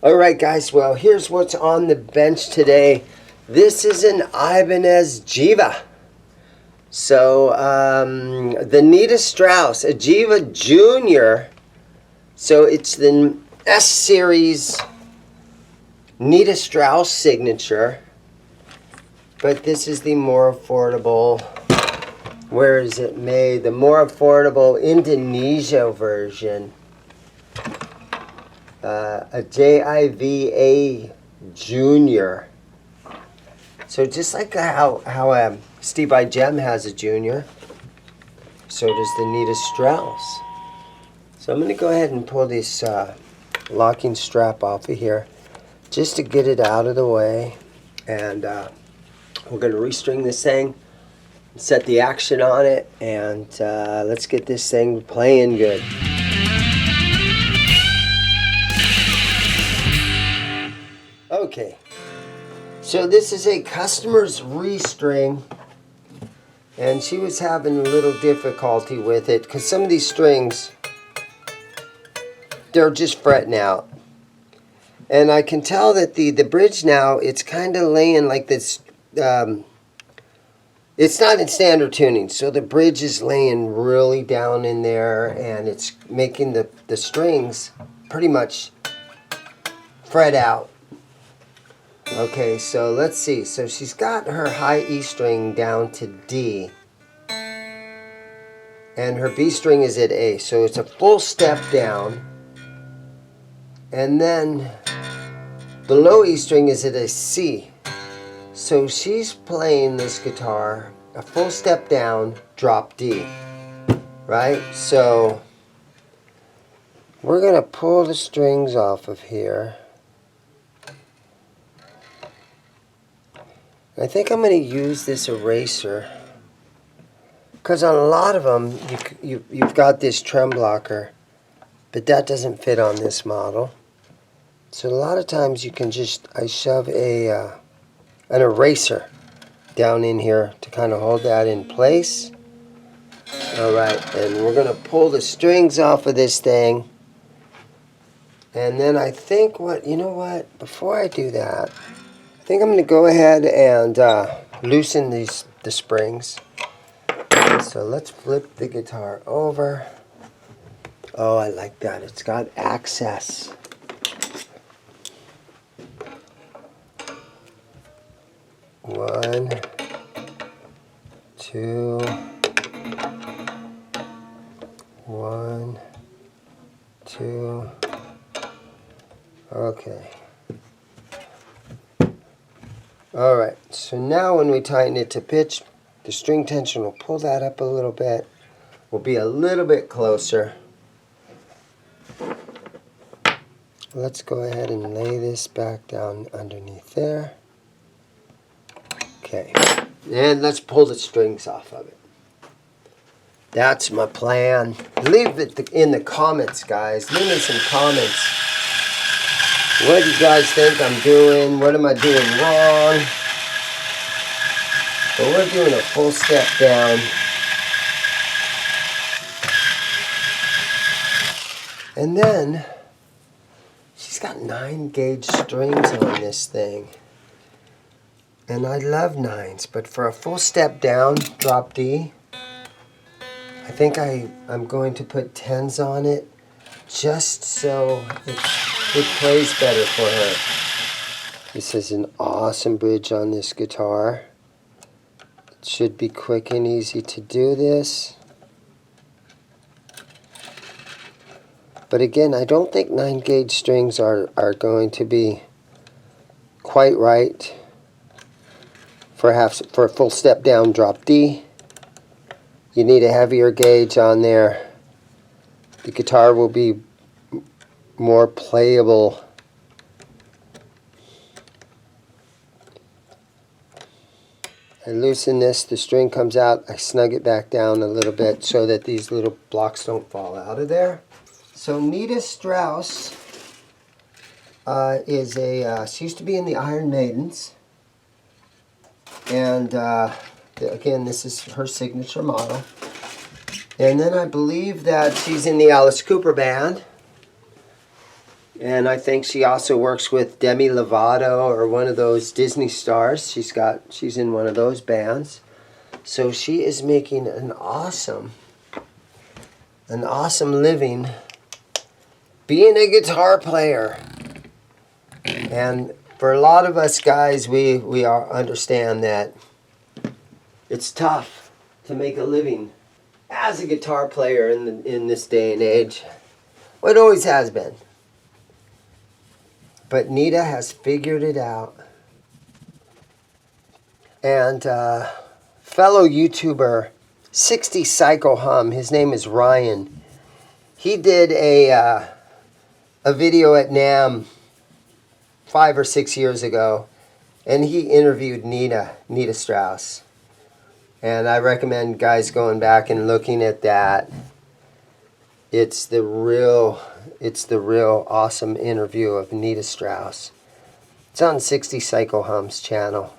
Alright guys, well here's what's on the bench today. This is an Ibanez Jiva. So the Nita Strauss, a Jiva Junior. So it's the S series Nita Strauss signature. But this is the more affordable, where is it made? The more affordable Indonesia version. A Jiva Junior. So just like how Steve I Gem has a Junior, so does the Nita Strauss. So I'm going to go ahead and pull this locking strap off of here just to get it out of the way. And we're going to restring this thing, set the action on it, and let's get this thing playing good. Okay, so this is a customer's restring, and she was having a little difficulty with it because some of these strings, they're just fretting out. And I can tell that the bridge now, it's kind of laying like this, it's not in standard tuning, so the bridge is laying really down in there, and it's making the strings pretty much fret out. Okay, so let's see. So she's got her high E string down to D, and her B string is at A, so it's a full step down. And then the low E string is at a C. So she's playing this guitar a full step down, drop D, right? So we're gonna pull the strings off of here. I think I'm going to use this eraser because on a lot of them you've got this trem blocker, but that doesn't fit on this model. So a lot of times you can just, I shove an eraser down in here to kind of hold that in place. Alright, and we're going to pull the strings off of this thing. And then I think you know what, before I do that, I think I'm going to go ahead and loosen the springs. So let's flip the guitar over. Oh, I like that. It's got access. One, two, one, two. Okay. Alright, so now when we tighten it to pitch, the string tension will pull that up a little bit. We'll be a little bit closer. Let's go ahead and lay this back down underneath there. Okay, and let's pull the strings off of it. That's my plan. Leave it in the comments, guys. Leave me some comments. What do you guys think I'm doing? What am I doing wrong? But we're doing a full step down. And then, she's got 9-gauge strings on this thing. And I love 9s, but for a full step down, drop D, I think I'm going to put 10s on it, just so it plays better for her. This is an awesome bridge on this guitar. It should be quick and easy to do this. But again, I don't think 9-gauge strings are going to be quite right for a full step down, drop D. You need a heavier gauge on there. The guitar will be more playable. I loosen this, the string comes out, I snug it back down a little bit so that these little blocks don't fall out of there. So Nita Strauss she used to be in the Iron Maidens, and again, this is her signature model. And then I believe that she's in the Alice Cooper band. And I think she also works with Demi Lovato or one of those Disney stars. She's in one of those bands. So she is making an awesome living being a guitar player. And for a lot of us guys, we understand that it's tough to make a living as a guitar player in this day and age. Well, it always has been. But Nita has figured it out. And fellow YouTuber 60 Psycho Hum, his name is Ryan. He did a video at NAMM 5 or 6 years ago, and he interviewed Nita Strauss. And I recommend guys going back and looking at that. It's the real awesome interview of Nita Strauss. It's on 60 Psycho Hum's channel.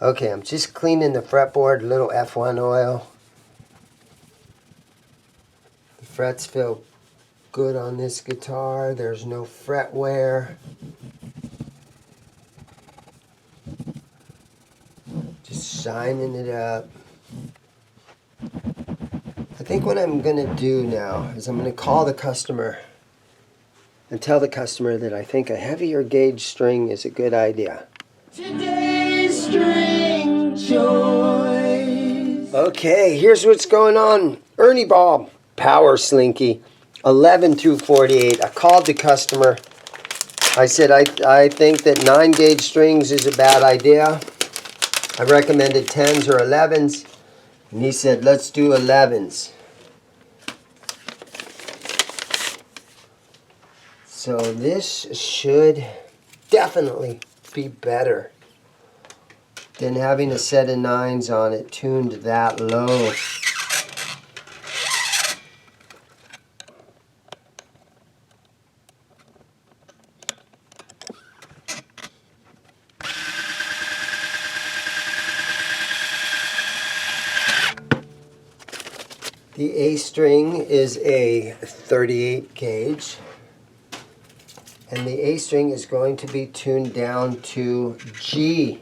Okay, I'm just cleaning the fretboard, a little F1 oil. The frets feel good on this guitar. There's no fret wear. Just shining it up. I think what I'm going to do now is I'm going to call the customer and tell the customer that I think a heavier gauge string is a good idea. Today's string choice. Okay, here's what's going on. Ernie Ball, Power Slinky, 11 through 48. I called the customer. I said, I think that 9 gauge strings is a bad idea. I recommended 10s or 11s. And he said, let's do 11s. So this should definitely be better than having a set of 9s on it tuned that low. The A string is a 38 gauge, and the A string is going to be tuned down to G.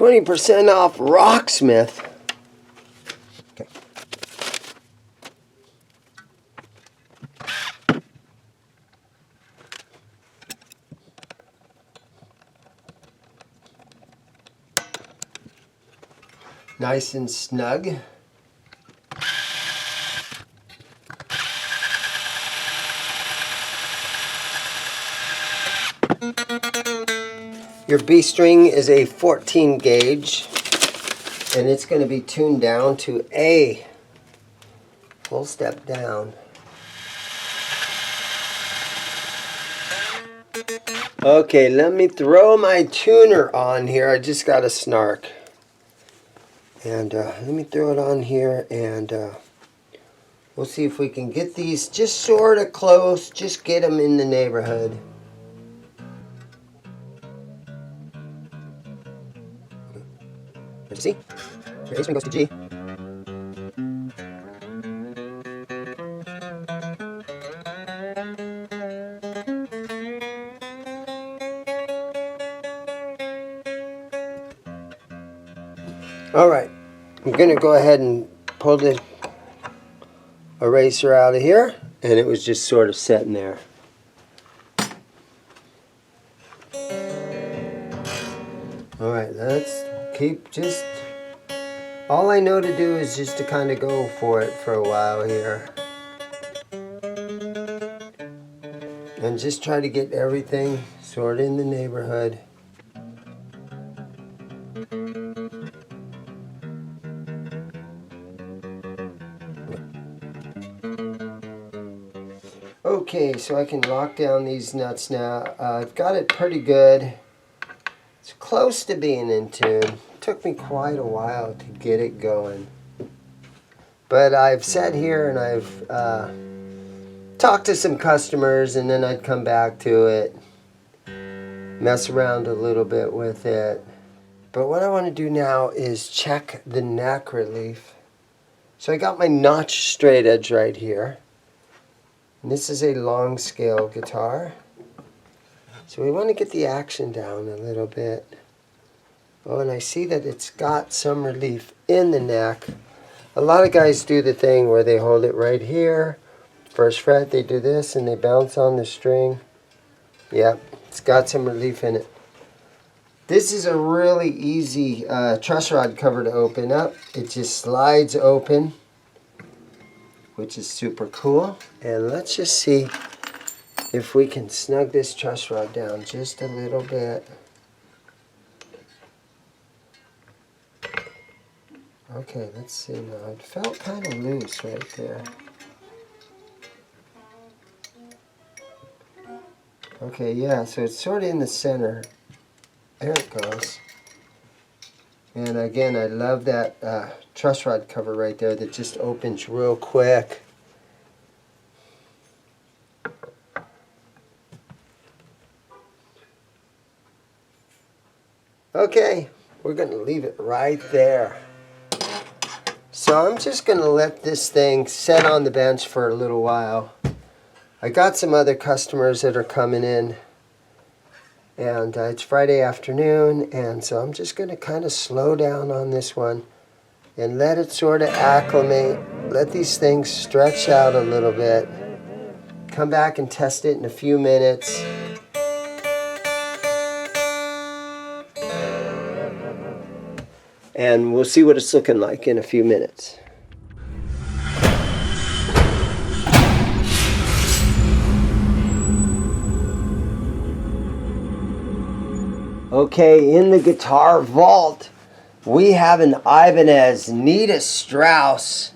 %20 off Rocksmith. Okay. Nice and snug. Your B string is a 14 gauge, and it's going to be tuned down to A. Full step down. Okay, let me throw my tuner on here. I just got a snark. And let me throw it on here, and we'll see if we can get these just sort of close. Just get them in the neighborhood. See? Your A string goes to G. Alright, I'm going to go ahead and pull the eraser out of here, and it was just sort of sitting there. Alright, let's keep just... All I know to do is just to kind of go for it for a while here. And just try to get everything sort of in the neighborhood. Okay, so I can lock down these nuts now. I've got it pretty good. It's close to being in tune. Took me quite a while to get it going. But I've sat here and I've talked to some customers, and then I'd come back to it, mess around a little bit with it. But what I want to do now is check the neck relief. So I got my notch straight edge right here. And this is a long scale guitar. So we want to get the action down a little bit. Oh, and I see that it's got some relief in the neck. A lot of guys do the thing where they hold it right here. First fret, they do this and they bounce on the string. Yep, it's got some relief in it. This is a really easy truss rod cover to open up. It just slides open, which is super cool. And let's just see if we can snug this truss rod down just a little bit. Okay, let's see now. It felt kind of loose right there. Okay, yeah, so it's sort of in the center. There it goes. And again, I love that truss rod cover right there that just opens real quick. Okay, we're going to leave it right there. So I'm just going to let this thing sit on the bench for a little while. I got some other customers that are coming in, and it's Friday afternoon, and so I'm just going to kind of slow down on this one and let it sort of acclimate. Let these things stretch out a little bit. Come back and test it in a few minutes. And we'll see what it's looking like in a few minutes. Okay, in the guitar vault, we have an Ibanez Nita Strauss.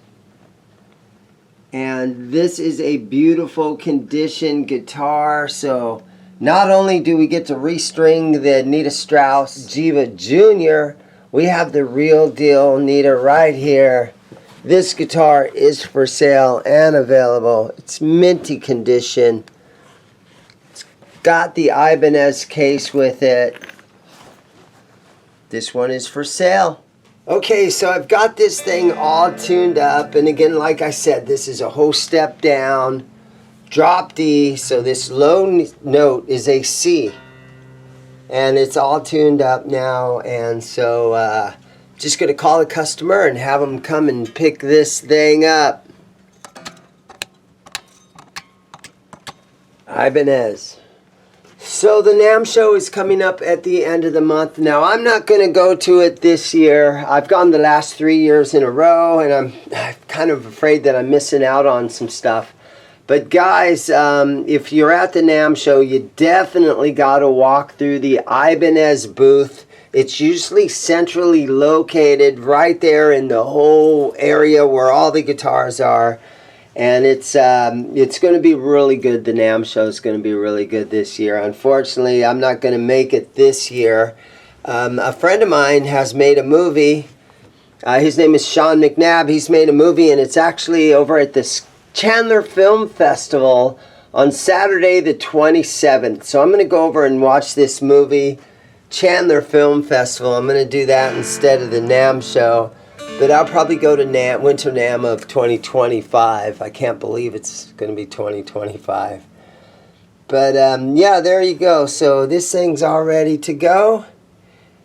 And this is a beautiful condition guitar. So not only do we get to restring the Nita Strauss Jiva Jr., we have the real deal Nita right here. This guitar is for sale and available. It's minty condition. It's got the Ibanez case with it. This one is for sale. Okay, so I've got this thing all tuned up. And again, like I said, this is a whole step down. Drop D, so this low note is a C. And it's all tuned up now, and so just going to call a customer and have them come and pick this thing up. Ibanez. So the NAMM show is coming up at the end of the month. Now, I'm not going to go to it this year. I've gone the last 3 years in a row, and I'm kind of afraid that I'm missing out on some stuff. But guys, if you're at the NAMM show, you definitely got to walk through the Ibanez booth. It's usually centrally located right there in the whole area where all the guitars are. And it's going to be really good. The NAMM show is going to be really good this year. Unfortunately, I'm not going to make it this year. A friend of mine has made a movie. His name is Sean McNabb. He's made a movie, and it's actually over at this Chandler Film Festival on Saturday the 27th. So I'm going to go over and watch this movie, Chandler Film Festival. I'm going to do that instead of the NAMM show. But I'll probably go to NAMM, Winter NAMM of 2025. I can't believe it's going to be 2025. But yeah, there you go. So this thing's all ready to go.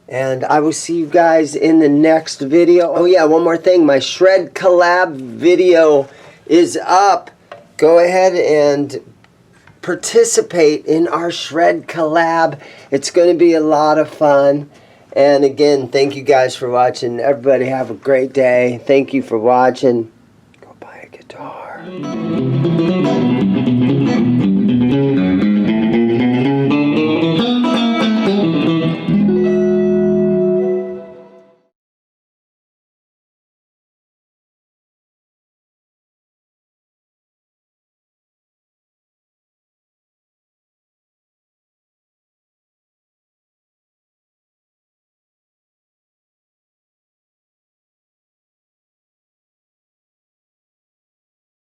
And I will see you guys in the next video. Oh yeah, one more thing. My Shred collab video is up. Go ahead and participate in our Shred collab. It's going to be a lot of fun. And again, thank you guys for watching. Everybody have a great day. Thank you for watching. Go buy a guitar.